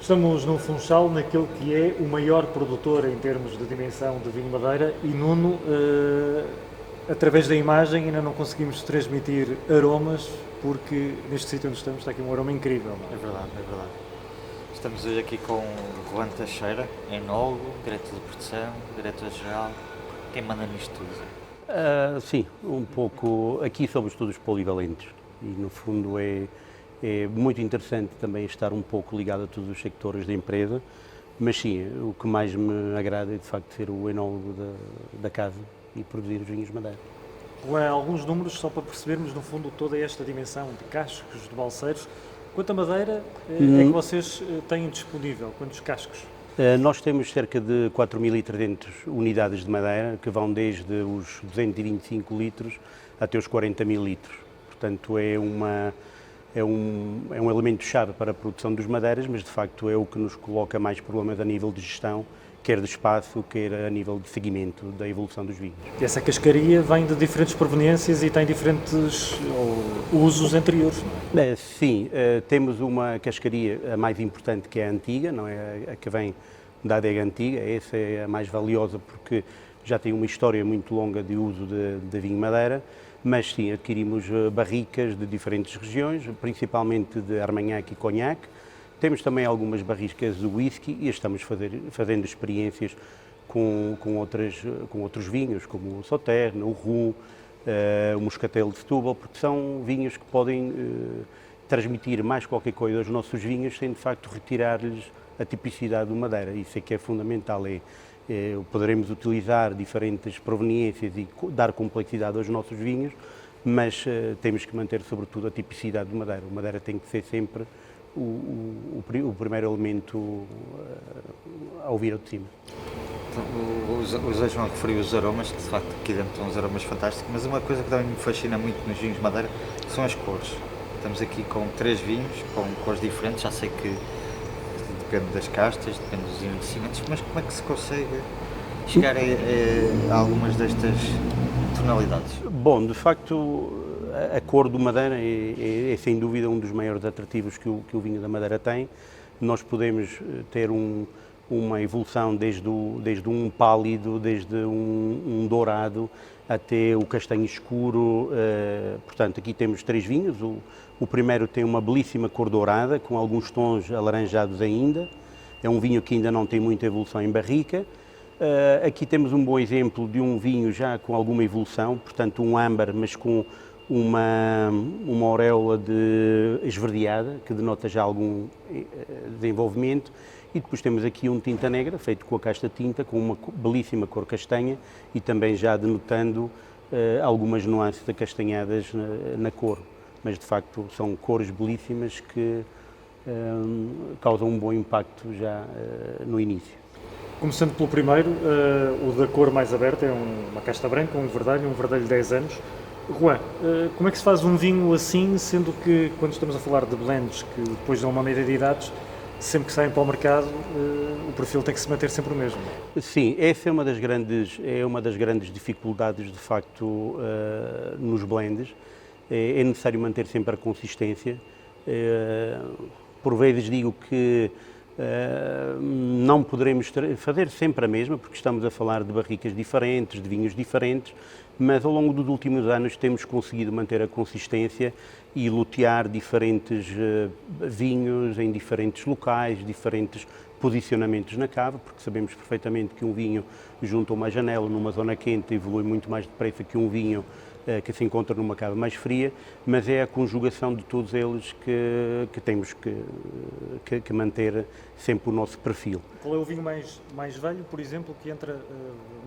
Estamos no Funchal, naquele que é o maior produtor em termos de dimensão de vinho Madeira e Nuno, através da imagem ainda não conseguimos transmitir aromas porque neste sítio onde estamos está aqui um aroma incrível. É verdade, é verdade. Estamos hoje aqui com o Juan Teixeira, enólogo, diretor de produção, diretor-geral. Quem manda nisto tudo? Sim, um pouco. Aqui somos todos polivalentes e, no fundo, é muito interessante também estar um pouco ligado a todos os sectores da empresa, mas sim, o que mais me agrada é, de facto, ser o enólogo da casa e produzir os vinhos Madeira. Juan, alguns números só para percebermos, no fundo, toda esta dimensão de cascos, de balseiros. Quanta madeira é que vocês têm disponível? Quantos cascos? Nós temos cerca de 4.300 unidades de madeira, que vão desde os 225 litros até os 40.000 litros. Portanto, é um elemento-chave para a produção dos madeiras, mas de facto é o que nos coloca mais problemas a nível de gestão, quer de espaço, quer a nível de seguimento da evolução dos vinhos. E essa cascaria vem de diferentes proveniências e tem diferentes usos anteriores, não é? Sim, temos uma cascaria, a mais importante, que é a antiga, não é? A que vem da adega antiga. Essa é a mais valiosa porque já tem uma história muito longa de uso de vinho Madeira, mas sim, adquirimos barricas de diferentes regiões, principalmente de Armagnac e Cognac. Temos também algumas barricas de whisky e estamos fazendo experiências com outros vinhos, como o Sauternes, o Rum, o Moscatel de Setúbal, porque são vinhos que podem transmitir mais qualquer coisa aos nossos vinhos sem de facto retirar-lhes a tipicidade do Madeira. Isso é que é fundamental, poderemos utilizar diferentes proveniências e dar complexidade aos nossos vinhos, mas temos que manter sobretudo a tipicidade do Madeira. O Madeira tem que ser sempre o primeiro elemento a ouvir ao de cima. O José João referiu os aromas, que de facto aqui dentro estão uns aromas fantásticos, mas uma coisa que também me fascina muito nos vinhos Madeira são as cores. Estamos aqui com 3 vinhos, com cores diferentes, já sei que depende das castas, depende dos envelhecimentos, mas como é que se consegue chegar a algumas destas tonalidades? Bom, de facto, a cor do Madeira é sem dúvida um dos maiores atrativos que o vinho da Madeira tem. Nós podemos ter uma evolução desde um pálido, desde um dourado, até o castanho escuro. Portanto, aqui temos 3 vinhos. O primeiro tem uma belíssima cor dourada, com alguns tons alaranjados ainda. É um vinho que ainda não tem muita evolução em barrica. Aqui temos um bom exemplo de um vinho já com alguma evolução, portanto um âmbar, mas com uma auréola esverdeada, que denota já algum desenvolvimento. E depois temos aqui um tinta negra, feito com a casta tinta, com uma belíssima cor castanha e também já denotando algumas nuances acastanhadas na cor. Mas de facto são cores belíssimas que causam um bom impacto já no início. Começando pelo primeiro, o da cor mais aberta, é uma casta branca, um verdelho de 10 anos. Juan, como é que se faz um vinho assim, sendo que quando estamos a falar de blends que depois dão uma média de idades, sempre que saem para o mercado, o perfil tem que se manter sempre o mesmo? Sim, essa é uma das grandes dificuldades, de facto, nos blends. É necessário manter sempre a consistência. Por vezes digo que não poderemos fazer sempre a mesma, porque estamos a falar de barricas diferentes, de vinhos diferentes, mas ao longo dos últimos anos temos conseguido manter a consistência e lotear diferentes vinhos em diferentes locais, diferentes posicionamentos na cava, porque sabemos perfeitamente que um vinho junto a uma janela numa zona quente evolui muito mais depressa que um vinho que se encontra numa cava mais fria, mas é a conjugação de todos eles que temos que manter sempre o nosso perfil. Qual é o vinho mais velho, por exemplo, que entra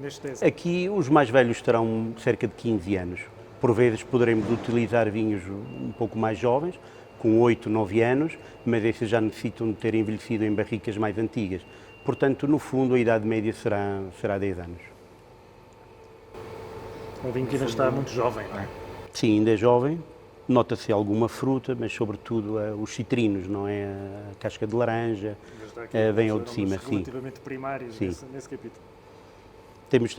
neste tese? Aqui os mais velhos terão cerca de 15 anos. Por vezes poderemos utilizar vinhos um pouco mais jovens, com 8, 9 anos, mas esses já necessitam de ter envelhecido em barricas mais antigas. Portanto, no fundo, a idade média será 10 anos. Um vinho que ainda está muito jovem, não é? Sim, ainda é jovem, nota-se alguma fruta, mas sobretudo os citrinos, não é? A casca de laranja, vem ao de cima. Relativamente primários nesse capítulo. Temos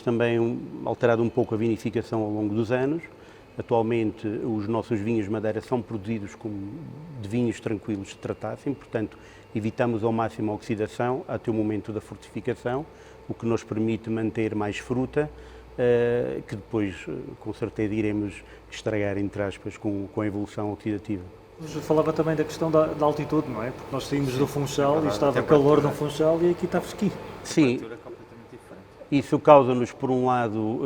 também alterado um pouco a vinificação ao longo dos anos. Atualmente, os nossos vinhos Madeira são produzidos de vinhos tranquilos de tratar, portanto, evitamos ao máximo a oxidação até o momento da fortificação, o que nos permite manter mais fruta, que depois, com certeza, iremos estragar, entre aspas, com a evolução oxidativa. Mas eu falava também da questão da altitude, não é? Porque nós saímos do Funchal e estava temperatura. calor no Funchal e aqui está fresquinho. Sim, Completamente diferente. isso causa-nos, por um lado,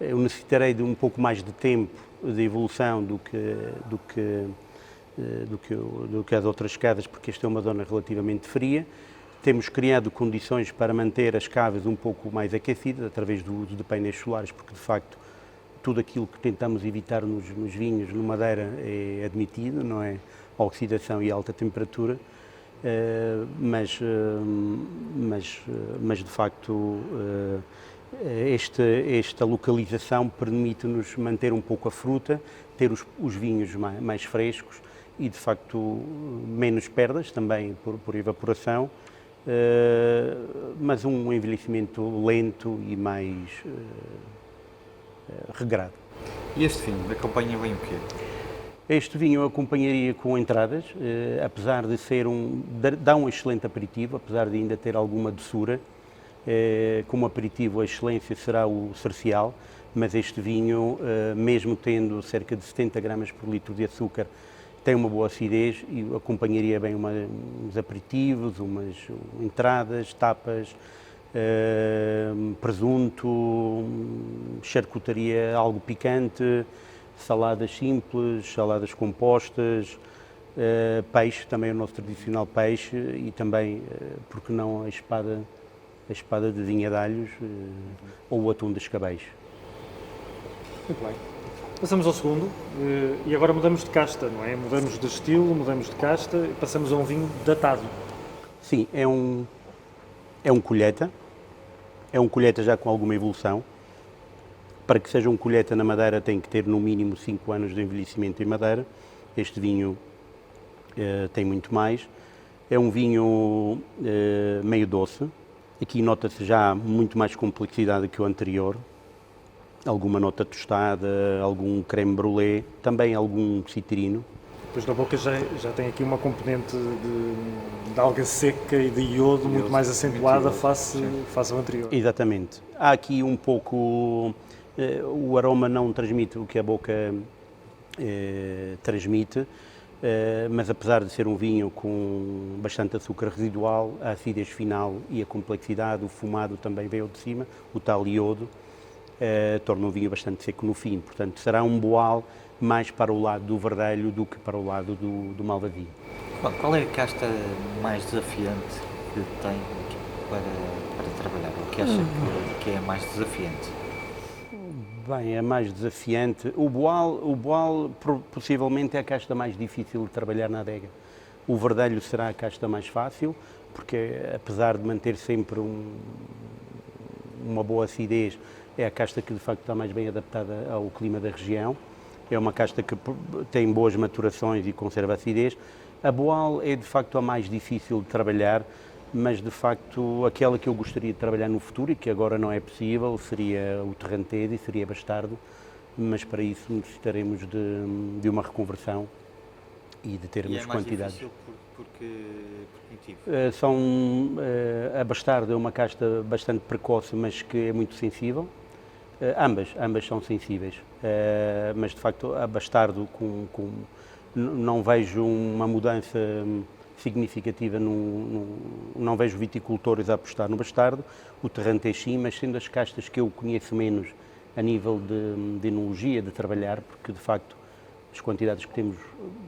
eu necessitarei de um pouco mais de tempo de evolução do que as outras escadas, porque esta é uma zona relativamente fria. Temos criado condições para manter as caves um pouco mais aquecidas, através do uso de painéis solares, porque, de facto, tudo aquilo que tentamos evitar nos vinhos, no Madeira, é admitido, não é? A oxidação e a alta temperatura, mas de facto, esta localização permite-nos manter um pouco a fruta, ter os vinhos mais frescos e, de facto, menos perdas também por evaporação, mas um envelhecimento lento e mais regrado. E este vinho acompanha bem o quê? Este vinho eu acompanharia com entradas, apesar de dá um excelente aperitivo, apesar de ainda ter alguma doçura. Como aperitivo a excelência será o cercial, mas este vinho, mesmo tendo cerca de 70 gramas por litro de açúcar, tem uma boa acidez e acompanharia bem uns aperitivos, umas entradas, tapas, presunto, charcutaria algo picante, saladas simples, saladas compostas, peixe, também o nosso tradicional peixe e também, porque não a espada de vinha de alhos ou o atum de escabeis. Muito bem. Passamos ao segundo e agora mudamos de casta, não é? Mudamos de estilo, mudamos de casta e passamos a um vinho datado. Sim, é um colheita. É um colheita já com alguma evolução. Para que seja um colheita na Madeira tem que ter no mínimo 5 anos de envelhecimento em Madeira. Este vinho tem muito mais. É um vinho meio doce. Aqui nota-se já muito mais complexidade que o anterior. Alguma nota tostada, algum creme brulee, também algum citrino. Depois na boca já tem aqui uma componente de alga seca e de iodo muito mais acentuada face ao anterior. Exatamente. Há aqui um pouco, o aroma não transmite o que a boca transmite, mas apesar de ser um vinho com bastante açúcar residual, a acidez final e a complexidade, o fumado também veio de cima, o tal iodo, torna o vinho bastante seco no fim. Portanto, será um boal mais para o lado do verdelho do que para o lado do malvasia. Qual é a casta mais desafiante que tem para trabalhar? O que acha que é mais desafiante? Bem, é mais desafiante. O boal possivelmente é a casta mais difícil de trabalhar na adega. O verdelho será a casta mais fácil, porque apesar de manter sempre uma boa acidez, é a casta que de facto está mais bem adaptada ao clima da região. É uma casta que tem boas maturações e conserva acidez. A boal é de facto a mais difícil de trabalhar, mas de facto aquela que eu gostaria de trabalhar no futuro e que agora não é possível seria o Terrantese e seria Bastardo, mas para isso necessitaremos de uma reconversão e de termos quantidades. E é mais difícil porque motivo? A Bastardo é uma casta bastante precoce, mas que é muito sensível. Ambas são sensíveis, mas de facto a Bastardo não vejo uma mudança significativa, não vejo viticultores a apostar no Bastardo. O Terrantese sim, mas sendo as castas que eu conheço menos a nível de enologia, de trabalhar, porque de facto as quantidades que temos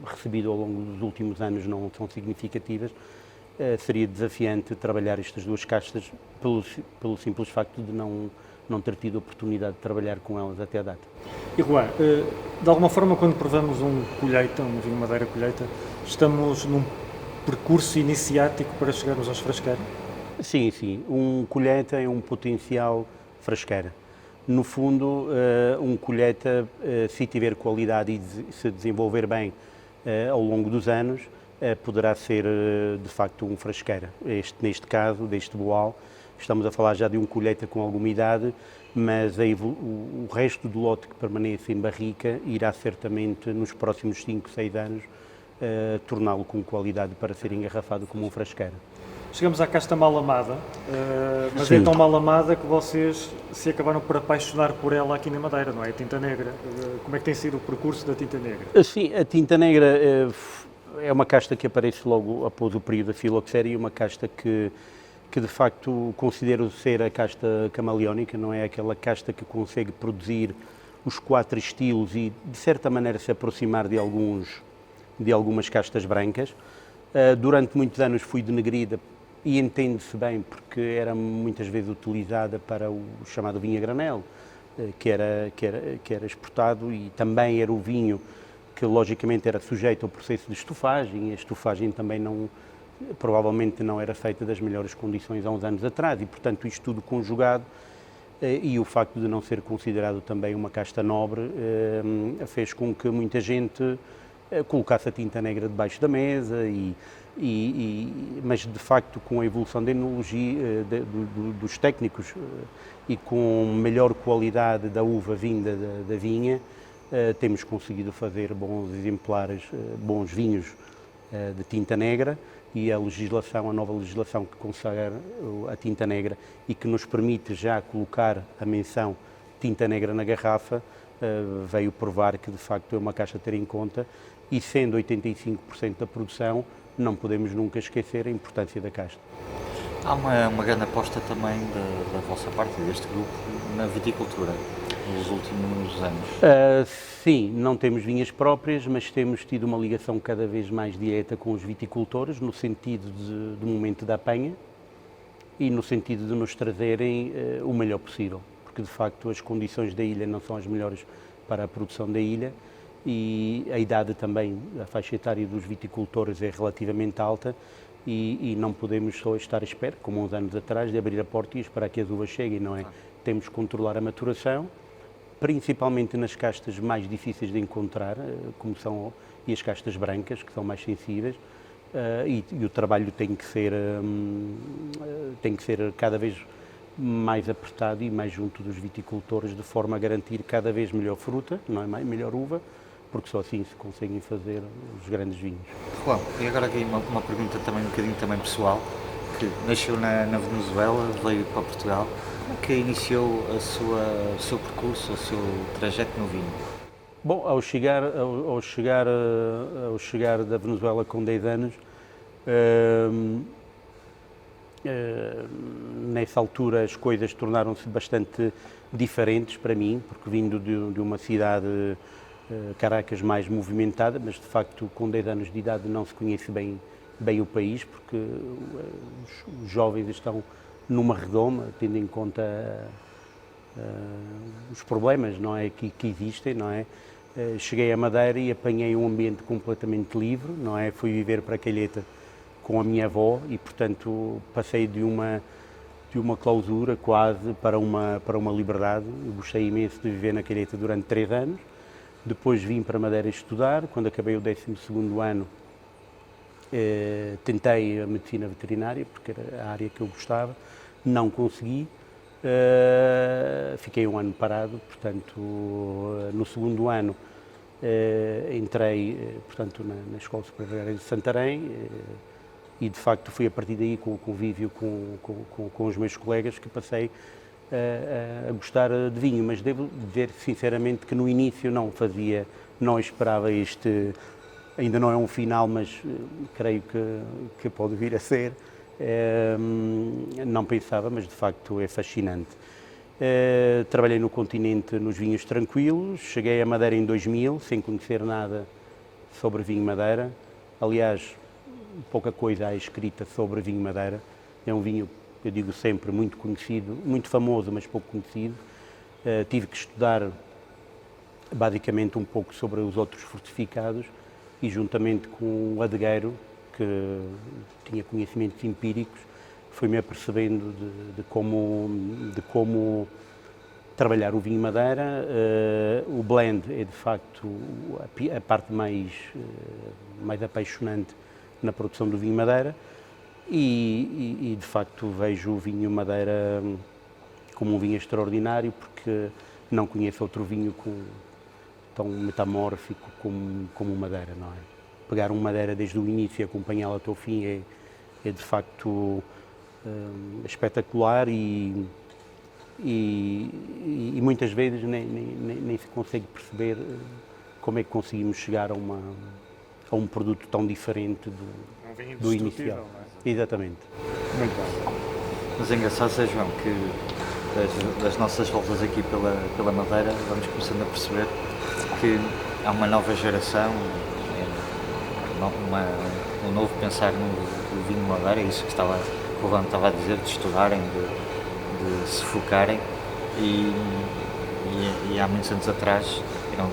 recebido ao longo dos últimos anos não são significativas, seria desafiante trabalhar estas duas castas pelo simples facto de não ter tido a oportunidade de trabalhar com elas até a data. E Juan, de alguma forma quando provamos um colheita, um vinho Madeira colheita, estamos num percurso iniciático para chegarmos aos frasqueiros? Sim. Um colheita é um potencial frasqueira. No fundo, um colheita, se tiver qualidade e se desenvolver bem ao longo dos anos, poderá ser de facto um frasqueira. Neste caso, deste boal, estamos a falar já de um colheita com alguma idade, mas o resto do lote que permanece em barrica irá certamente nos próximos 5, 6 anos torná-lo com qualidade para ser engarrafado como um frasqueiro. Chegamos à casta mal amada, mas Sim. é tão mal amada que vocês se acabaram por apaixonar por ela aqui na Madeira, não é? A tinta negra. Como é que tem sido o percurso da tinta negra? Sim, a tinta negra é uma casta que aparece logo após o período da filoxera e uma casta que de facto considero ser a casta camaleónica, não é aquela casta que consegue produzir os 4 estilos e de certa maneira se aproximar de algumas castas brancas. Durante muitos anos fui denegrida e entende-se bem porque era muitas vezes utilizada para o chamado vinho a granel, que era exportado, e também era o vinho que logicamente era sujeito ao processo de estufagem, e a estufagem também provavelmente não era feita das melhores condições há uns anos atrás, e portanto isto tudo conjugado e o facto de não ser considerado também uma casta nobre fez com que muita gente colocasse a tinta negra debaixo da mesa, mas de facto com a evolução da enologia, dos técnicos e com melhor qualidade da uva vinda da vinha, temos conseguido fazer bons exemplares, bons vinhos de tinta negra, e a nova legislação que consagra a tinta negra e que nos permite já colocar a menção tinta negra na garrafa, veio provar que de facto é uma casta a ter em conta, e sendo 85% da produção, não podemos nunca esquecer a importância da casta. Há uma grande aposta também da vossa parte, deste grupo, na viticultura, nos últimos anos. Sim, não temos vinhas próprias, mas temos tido uma ligação cada vez mais direta com os viticultores, no sentido do momento da apanha e no sentido de nos trazerem o melhor possível, porque de facto as condições da ilha não são as melhores para a produção da ilha, e a idade também, a faixa etária dos viticultores é relativamente alta, e não podemos só estar à espera, como uns anos atrás, de abrir a porta e esperar que as uvas cheguem, não é? Temos que controlar a maturação, principalmente nas castas mais difíceis de encontrar, como são e as castas brancas, que são mais sensíveis, e o trabalho tem que ser cada vez mais apertado e mais junto dos viticultores, de forma a garantir cada vez melhor fruta, não é, melhor uva, porque só assim se conseguem fazer os grandes vinhos. Juan, e agora aqui uma pergunta também um bocadinho também pessoal, que nasceu na Venezuela, veio para Portugal. Como é que iniciou o seu percurso, o seu trajeto no vinho? Bom, ao chegar da Venezuela com 10 anos, nessa altura as coisas tornaram-se bastante diferentes para mim, porque vindo de uma cidade, Caracas, mais movimentada, mas de facto com 10 anos de idade não se conhece bem o país, porque os jovens estão numa redoma, tendo em conta os problemas, não é, que existem, não é? Cheguei à Madeira e apanhei um ambiente completamente livre, não é? Fui viver para Calheta com a minha avó e, portanto, passei de uma clausura quase para uma liberdade. Eu gostei imenso de viver na Calheta durante 3 anos. Depois vim para Madeira estudar. Quando acabei o 12º ano, tentei a medicina veterinária, porque era a área que eu gostava. Não consegui. Fiquei um ano parado, portanto, no 2º ano entrei, portanto, na Escola Superior de Santarém, e de facto foi a partir daí, com o convívio com os meus colegas, que passei a gostar de vinho, mas devo dizer sinceramente que no início não esperava ainda não é um final, mas creio que pode vir a ser, não pensava, mas de facto é fascinante. Trabalhei no continente nos vinhos tranquilos, cheguei a Madeira em 2000, sem conhecer nada sobre vinho Madeira. Aliás, pouca coisa há escrita sobre vinho Madeira. É um vinho, eu digo sempre, muito conhecido, muito famoso, mas pouco conhecido. Tive que estudar basicamente um pouco sobre os outros fortificados e, juntamente com o adegueiro, que tinha conhecimentos empíricos, fui-me apercebendo de como trabalhar o vinho Madeira. O blend é de facto a parte mais apaixonante na produção do vinho Madeira, e de facto vejo o vinho Madeira como um vinho extraordinário, porque não conheço outro vinho tão metamórfico como o Madeira, não é? pegar uma madeira desde o início e acompanhá-la até o fim é de facto espetacular e muitas vezes nem se consegue perceber como é que conseguimos chegar a um produto tão diferente do inicial. Não é? Exatamente. Muito bem. Mas é engraçado, Sr. João, que das nossas voltas aqui pela Madeira, vamos começando a perceber que há uma nova geração, um novo pensar no vinho Madeira, isso que o Ruben estava a dizer, de estudarem, de se focarem, e há muitos anos atrás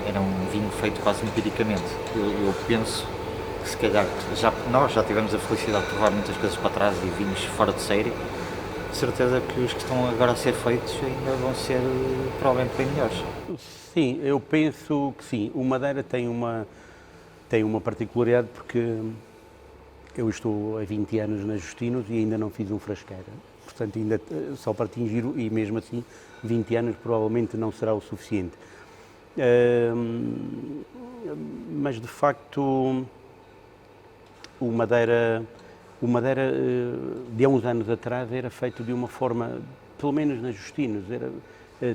era um vinho feito quase empiricamente. Eu penso que se calhar nós já tivemos a felicidade de provar muitas coisas para trás e vinhos fora de série. De certeza que os que estão agora a ser feitos ainda vão ser provavelmente bem melhores. Sim, eu penso que sim. O Madeira tem uma particularidade porque eu estou há 20 anos na Justinos e ainda não fiz um frasqueira. Portanto, ainda só para atingir, e mesmo assim, 20 anos provavelmente não será o suficiente. Mas, de facto, o Madeira de há uns anos atrás era feito de uma forma, pelo menos na Justinos,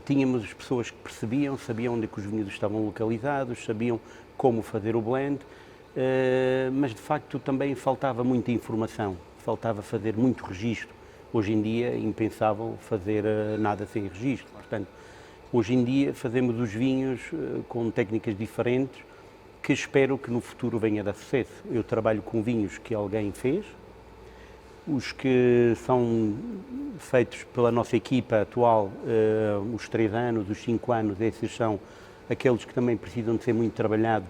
tínhamos as pessoas que percebiam, sabiam onde é que os vinhedos estavam localizados, sabiam como fazer o blend, mas de facto também faltava muita informação, faltava fazer muito registro. Hoje em dia é impensável fazer nada sem registro, portanto, hoje em dia fazemos os vinhos com técnicas diferentes que espero que no futuro venha a dar sucesso. Eu trabalho com vinhos que alguém fez, os que são feitos pela nossa equipa atual, os 3 anos, os 5 anos, esses são aqueles que também precisam de ser muito trabalhados,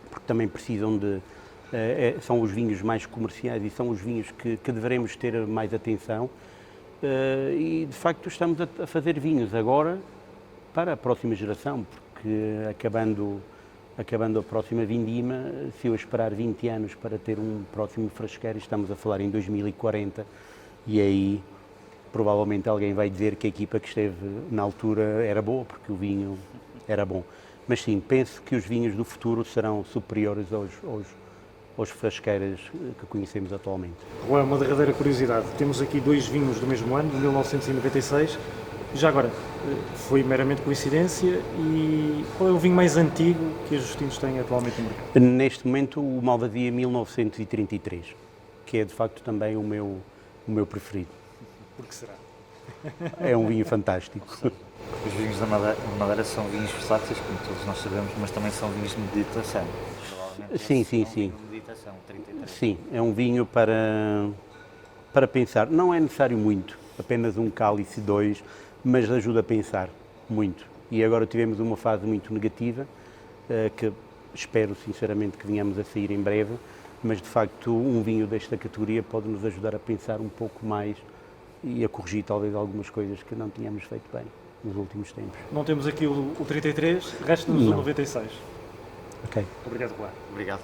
porque também precisam são os vinhos mais comerciais e são os vinhos que devemos ter mais atenção. E de facto estamos a fazer vinhos agora para a próxima geração, porque acabando a próxima vindima, se eu esperar 20 anos para ter um próximo frasqueiro, estamos a falar em 2040, e aí provavelmente alguém vai dizer que a equipa que esteve na altura era boa, porque o vinho era bom. Mas sim, penso que os vinhos do futuro serão superiores aos frasqueiros que conhecemos atualmente. Juan, uma derradeira curiosidade. Temos aqui 2 vinhos do mesmo ano, de 1996. Já agora, foi meramente coincidência, e qual é o vinho mais antigo que a Justinos tem atualmente no mercado? Neste momento, o Malvasia 1933, que é de facto também o meu preferido. Por que será? É um vinho fantástico. Os vinhos da Madeira são vinhos versáteis, como todos nós sabemos, mas também são vinhos de meditação. Sim. De meditação, 33. Sim, é um vinho para pensar. Não é necessário muito, apenas um cálice, 2, mas ajuda a pensar muito. E agora tivemos uma fase muito negativa, que espero sinceramente que venhamos a sair em breve, mas de facto um vinho desta categoria pode nos ajudar a pensar um pouco mais e a corrigir talvez algumas coisas que não tínhamos feito bem nos últimos tempos. Não temos aqui o 33, resta-nos o 96. Ok. Obrigado, Juan. Obrigado.